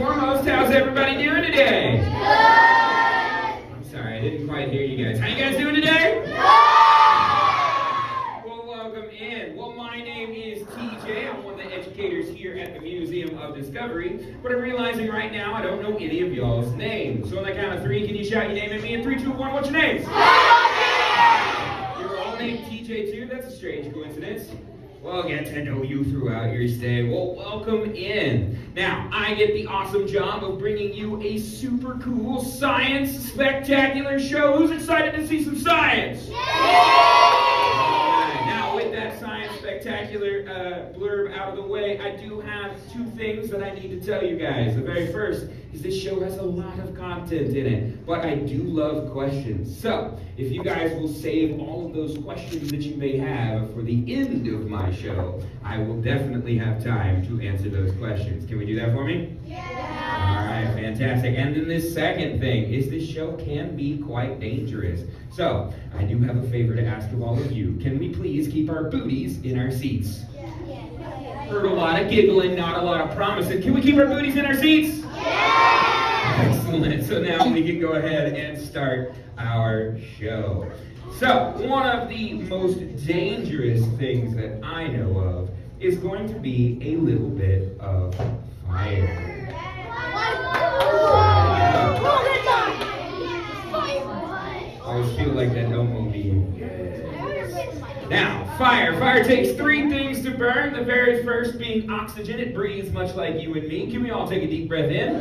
foremost, how's everybody doing today? Good! I'm sorry, I didn't quite hear you guys. How you guys doing today? Good! Well, welcome in. Well, my name is TJ. I'm one of the educators here at the Museum of Discovery. But I'm realizing right now I don't know any of y'all's names. So on the count of three, can you shout your name at me? In 3, 2, 1, what's your names? You're all named TJ too? That's a strange coincidence. Well, I'll get to know you throughout your stay. Well, welcome in. Now, I get the awesome job of bringing you a super cool science spectacular show. Who's excited to see some science? Yay! Now, with that science spectacular blurb out of the way, I do have two things that I need to tell you guys. The very first is this show has a lot of content in it, but I do love questions. So, if you guys will save all of those questions that you may have for the end of my show, I will definitely have time to answer those questions. Can we do that for me? Yeah! All right, fantastic. And then this second thing is this show can be quite dangerous. So, I do have a favor to ask of all of you. Can we please keep our booties in our seats? Heard a lot of giggling, not a lot of promising. Can we keep our booties in our seats? Yeah! Excellent. So now we can go ahead and start our show. So, one of the most dangerous things that I know of is going to be a little bit of fire. I always feel like that Elmo being. Now, fire. Fire takes three things to burn. The very first being oxygen. It breathes much like you and me. Can we all take a deep breath in?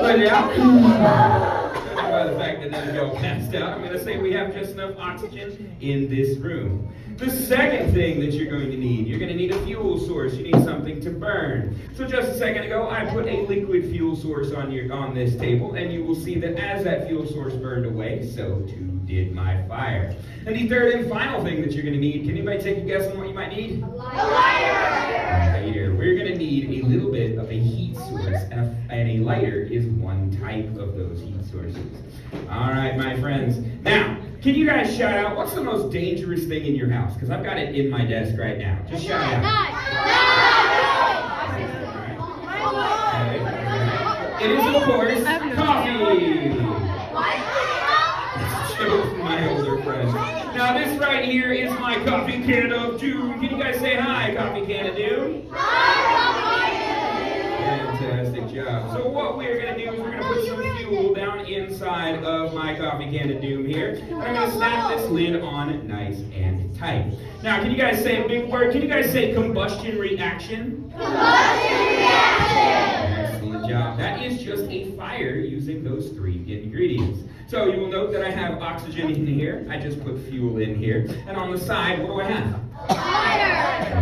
Let it out. By the fact that none of y'all passed out, I'm going to say we have just enough oxygen in this room. The second thing that you're going to need a fuel source. You need something to burn. So just a second ago, I put a liquid fuel source on this table, and you will see that as that fuel source burned away, so too did my fire. And the third and final thing that you're going to need, can anybody take a guess on what you might need? A lighter! We're going to need a little bit of a heat source, and a lighter is one type of those heat sources. All right, my friends. Now, can you guys shout out, what's the most dangerous thing in your house? Because I've got it in my desk right now. Just shout out. Okay. It is, of course, coffee. My older friend. Now this right here is my coffee can of doom. Can you guys say hi, coffee can of doom? Fantastic job. So what we're going to do is we're going to put some fuel down inside of my coffee can of doom here. And I'm going to snap this lid on nice and tight. Now can you guys say a big word? Can you guys say combustion reaction? Combustion reaction! Excellent job. That is just a fire using those three ingredients. So you will note that I have oxygen in here. I just put fuel in here. And on the side, what do I have? A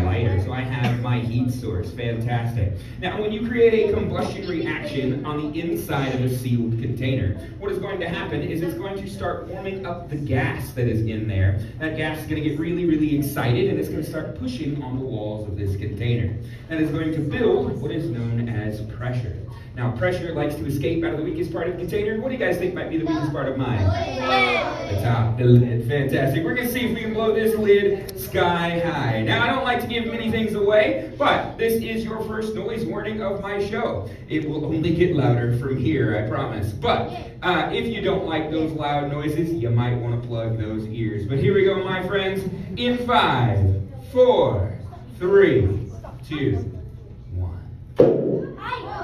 lighter. So I have my heat source. Fantastic. Now, when you create a combustion reaction on the inside of a sealed container, what is going to happen is it's going to start warming up the gas that is in there. That gas is going to get really, really excited, and it's going to start pushing on the walls of this container. And it's going to build what is known as pressure. Now, pressure likes to escape out of the weakest part of the container. What do you guys think might be the weakest part of mine? The top, the lid. Fantastic. We're going to see if we can blow this lid sky high. Now, I don't like to give many things away, but this is your first noise warning of my show. It will only get louder from here, I promise. But if you don't like those loud noises, you might want to plug those ears. But here we go, my friends. In 5, 4, 3, 2, 1.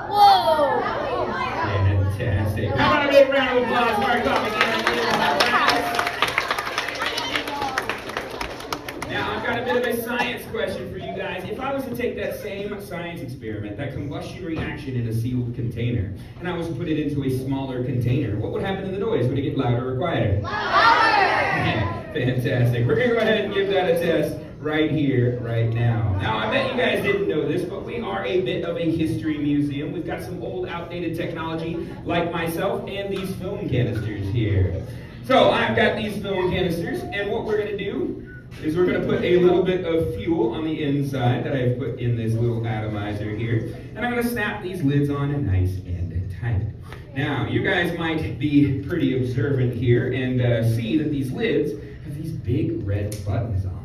Whoa! Fantastic. How about a big round of applause for our coffee can? Now, I've got a bit of a science question for you guys. If I was to take that same science experiment, that combustion reaction in a sealed container, and I was to put it into a smaller container, what would happen to the noise? Would it get louder or quieter? Louder! Fantastic. We're going to go ahead and give that a test right here, right now. Now, I bet you guys didn't know this, but we are a bit of a history museum. We've got some old, outdated technology, like myself, and these film canisters here. So, I've got these film canisters, and what we're going to do is we're going to put a little bit of fuel on the inside that I've put in this little atomizer here, and I'm going to snap these lids on nice and tight. Now, you guys might be pretty observant here and see that these lids have these big red buttons on them.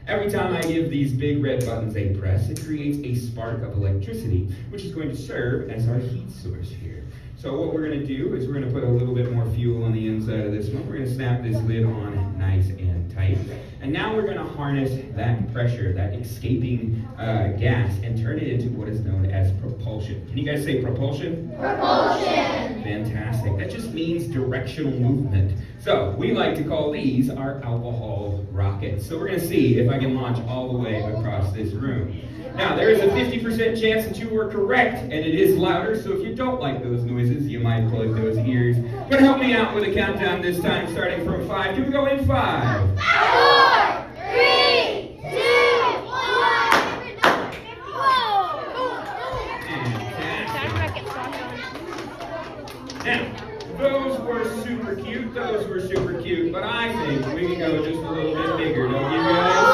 Every time I give these big red buttons a press, it creates a spark of electricity, which is going to serve as our heat source here. So what we're going to do is we're going to put a little bit more fuel on the inside of this one. We're going to snap this lid on nice and tight. And now we're going to harness that pressure, that escaping gas, and turn it into what is known as propulsion. Can you guys say propulsion? Propulsion! Fantastic. That just means directional movement. So we like to call these our alcohol rockets. So we're going to see if I can launch all the way across this room. Now, there is a 50% chance that you were correct, and it is louder, so if you don't like those noises, you might plug those ears. But help me out with a countdown this time, starting from 5. Here we go in 5. 4, 3, 2, 1. Now, those were super cute, but I think we can go just a little bit bigger, don't you guys?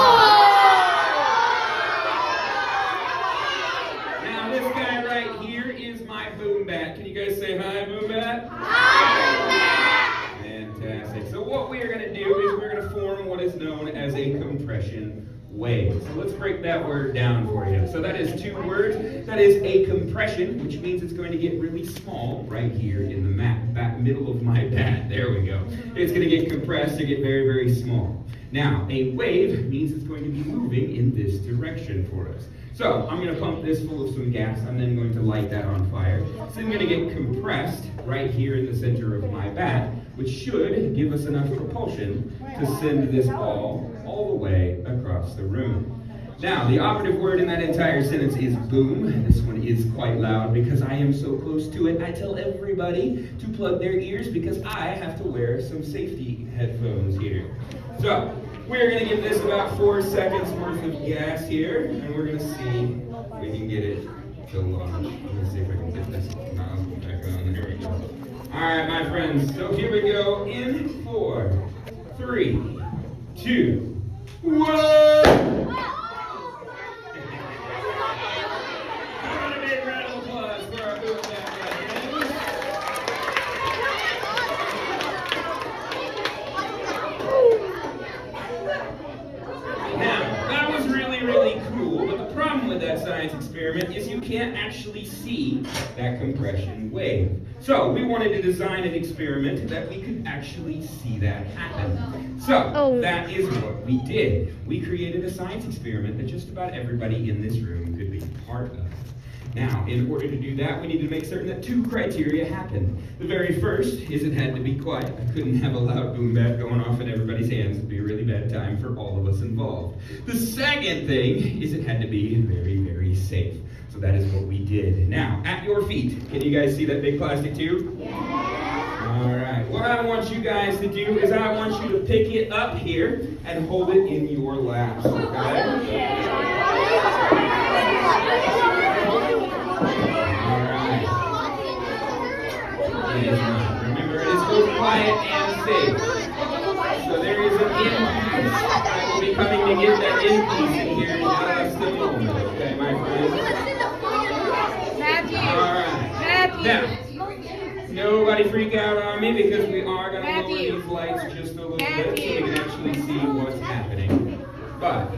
Can you guys say hi, Boom Bat? Hi, Fantastic. So what we are going to do is we're going to form what is known as a compression wave. So let's break that word down for you. So that is 2 words. That is a compression, which means it's going to get really small right here in the middle of my bat. There we go. It's going to get compressed to get very, very small. Now, a wave means it's going to be moving in this direction for us. So I'm going to pump this full of some gas. I'm then going to light that on fire. So I'm going to get compressed right here in the center of my bat, which should give us enough propulsion to send this ball all the way across the room. Now, the operative word in that entire sentence is boom. This one is quite loud because I am so close to it. I tell everybody to plug their ears because I have to wear some safety headphones here. So, we're going to give this about 4 seconds worth of gas here, and we're going to see if we can get it to launch. Let me see if I can get this knob back on. There we go. All right, my friends. So here we go in 4, 3, 2, 1. Experiment is you can't actually see that compression wave. So we wanted to design an experiment that we could actually see that happen. So that is what we did. We created a science experiment that just about everybody in this room could be part of. Now, in order to do that, we need to make certain that 2 criteria happen. The very first is it had to be quiet. I couldn't have a loud boom bat going off in everybody's hands. It would be a really bad time for all of us involved. The second thing is it had to be very, very safe. So that is what we did. Now, at your feet, can you guys see that big plastic tube? Yeah. All right. What I want you guys to do is I want you to pick it up here and hold it in your laps, okay? Remember, it is both quiet and safe. So there is an in-piece. I will be coming to get that in-piece in here in just a moment. Okay, my friends? Alright. Now, nobody freak out on me because we are going to lower these lights just a little bit so we can actually see what's happening. But,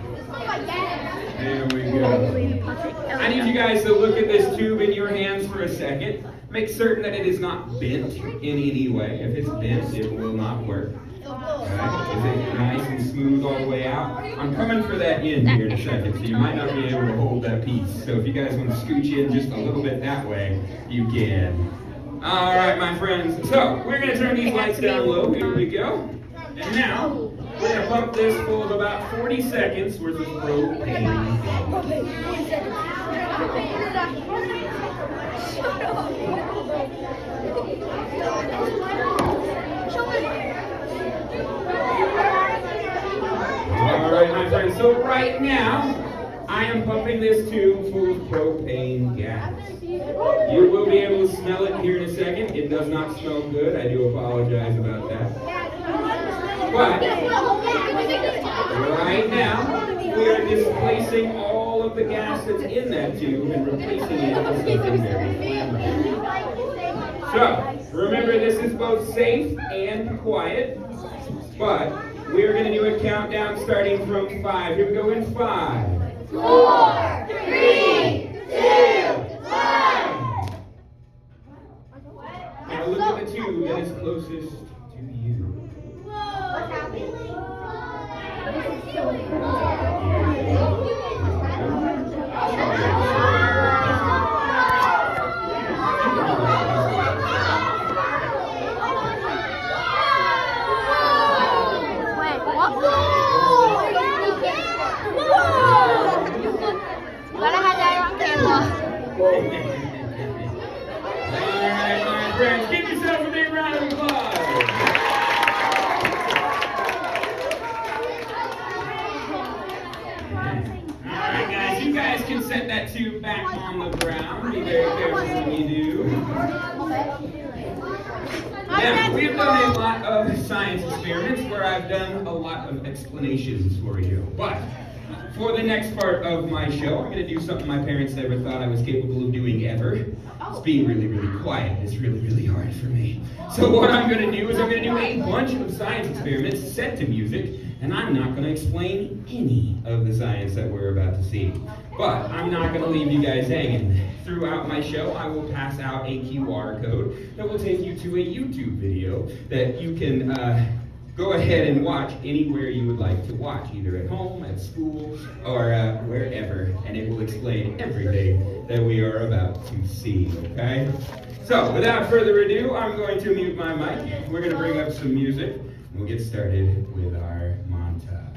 there we go. I need you guys to look at this tube in your hands for a second. Make certain that it is not bent in any way. If it's bent, it will not work. Right? Is it nice and smooth all the way out? I'm coming for that end here in a second, so you might not be able to hold that piece. So if you guys want to scooch in just a little bit that way, you can. All right, my friends. So we're going to turn these lights down low. Here we go. And now, we're going to pump this full of about 40 seconds worth of propane. Alright, my friends, so right now, I am pumping this tube full of propane gas. You will be able to smell it here in a second. It does not smell good. I do apologize about that. But, right now, we are displacing all of the gas that's in that tube and replacing it with something very flammable. So, remember this is both safe and quiet, but we're going to do a countdown starting from 5. Here we go in 5, 4, 3, 2, 1. Now look at the 2 that is closest to you. What's happening? Alright, my friends, give yourself a big round of applause. Alright, guys, you guys can set that tube back on the ground. Be very careful when you do. Now, we've done a lot of science experiments where I've done a lot of explanations for you. But for the next part of my show, I'm going to do something my parents never thought I was capable of doing ever. It's being really, really quiet. It's really, really hard for me. So what I'm going to do is I'm going to do a bunch of science experiments set to music, and I'm not going to explain any of the science that we're about to see. But I'm not going to leave you guys hanging. Throughout my show, I will pass out a QR code that will take you to a YouTube video that you can go ahead and watch anywhere you would like to watch, either at home, at school, or wherever, and it will explain everything that we are about to see, okay? So, without further ado, I'm going to mute my mic. We're going to bring up some music, and we'll get started with our montage.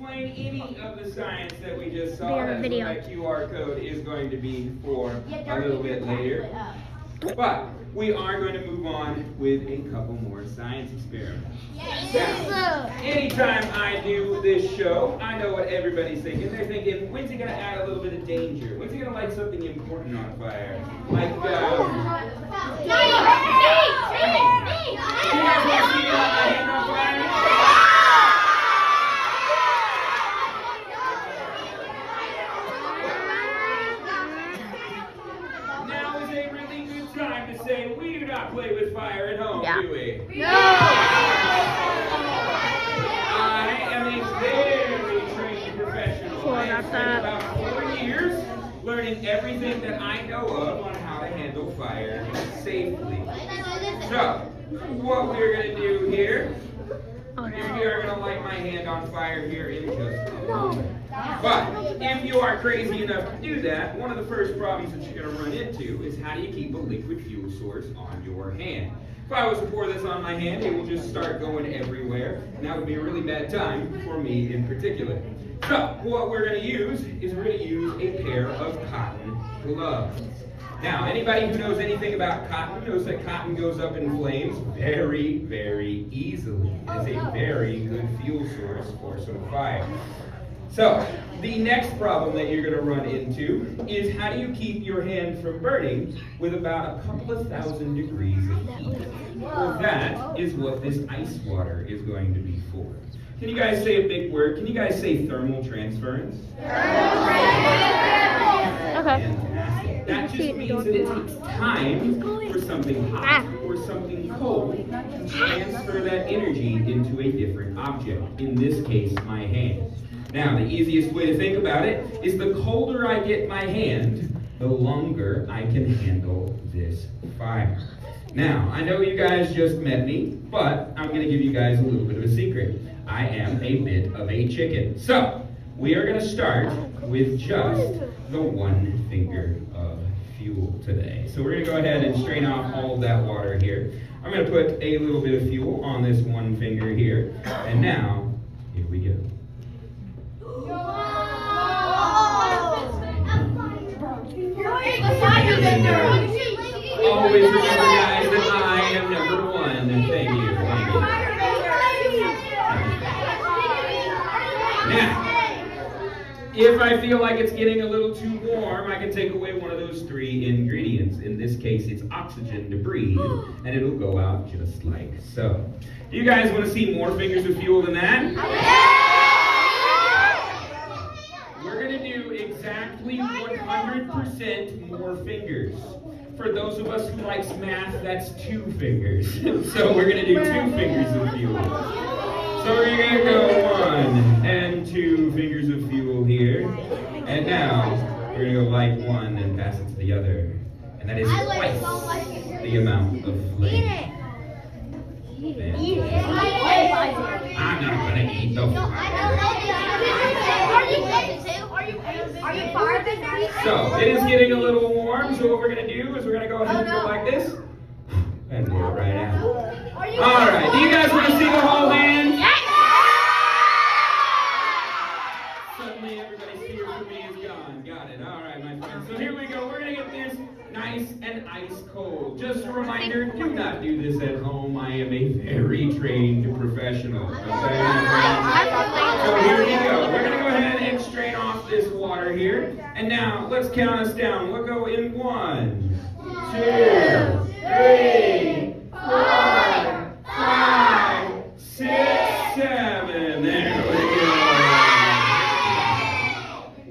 explain any of the science that we just saw. We have a That's what video. that QR code is going to be for a little bit later. But we are going to move on with a couple more science experiments. Now, anytime I do this show, I know what everybody's thinking. They're thinking, when's he going to add a little bit of danger? When's he going to light something important on fire? Like, you guys want to see me light my hand on fire? Now is a really good time to say we do not play with fire at home, do we? No! I am a very trained professional. Cool, I have got spent that. about 4 years learning everything that I know of on how to handle fire safely. So, what we're going to do here, Oh, we no. are going to light my hand on fire here in just a moment. But if you are crazy enough to do that, one of the first problems that you're going to run into is how do you keep a liquid fuel source on your hand? If I was to pour this on my hand, it would just start going everywhere, and that would be a really bad time for me in particular. So, what we're going to use is we're going to use a pair of cotton gloves. Now, anybody who knows anything about cotton knows that cotton goes up in flames very, very easily. It is a very good fuel source for some fire. So, the next problem that you're going to run into is how do you keep your hand from burning with about a couple of thousand degrees of heat? Well, that is what this ice water is going to be for. Can you guys say a big word? Can you guys say thermal transference? Okay. Fantastic. That just means that it takes time for something hot or something cold to transfer that energy into a different object, in this case, my hand. Now, the easiest way to think about it is the colder I get my hand, the longer I can handle this fire. Now, I know you guys just met me, but I'm going to give you guys a little bit of a secret. I am a bit of a chicken. So, we are going to start with just the one finger of fuel today. So we're going to go ahead and strain off all of that water here. I'm going to put a little bit of fuel on this one finger here. And now, here we go. Always remember, guys, that I am number one. Thank you. Thank you. Now, if I feel like it's getting a little too warm, I can take away one of those 3 ingredients. In this case, it's oxygen to breathe, and it'll go out just like so. Do you guys want to see more fingers of fuel than that? We're going to do exactly 100% more fingers. For those of us who likes math, that's 2 fingers. So we're going to do 2 fingers of fuel. So we're going to go 1 and 2 fingers of fuel here. And now we're going to go light 1 and pass it to the other. And that is twice the amount of flame. I'm not going to eat the fire. So it is getting a little warm, so what we're going to do is we're going to go ahead and go like this. And do it right out. Alright, do you guys want to see the whole hand? Suddenly everybody's fear for me is gone. Got it. Alright, my friends. So here we go. We're going to get this nice and ice cold. Just a reminder, do not do this at home. I am a very trained professional. Okay, my friends? So here we go. We're going to go ahead and strain off this water here. And now, let's count us down. We'll go in 1, 2, 3, 4, 5, 6, 7. There we go.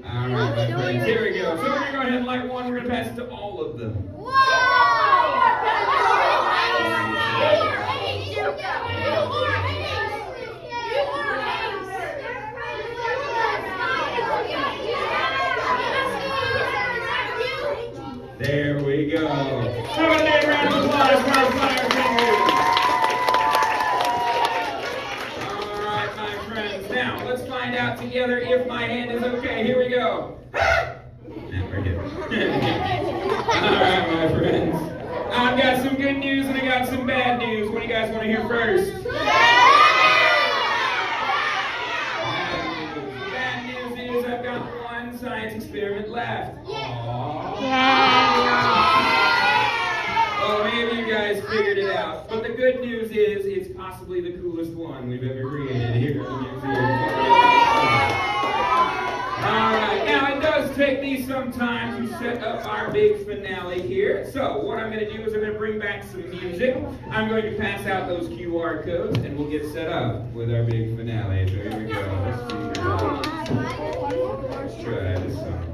All right, my friends, here we go. So we're going to go ahead and light 1. We're going to pass it to all of them. There we go. How about a big round of applause for our fire fingers? All right, my friends. Now, let's find out together if my hand is okay. Here we go. Now we're good. All right, my friends. I've got some good news and I got some bad news. What do you guys want to hear first? coolest one we've ever created here at the museum. Alright, now it does take me some time to set up our big finale here. So what I'm going to do is I'm going to bring back some music. I'm going to pass out those QR codes and we'll get set up with our big finale. So here we go. Let's see here. Let's try this song.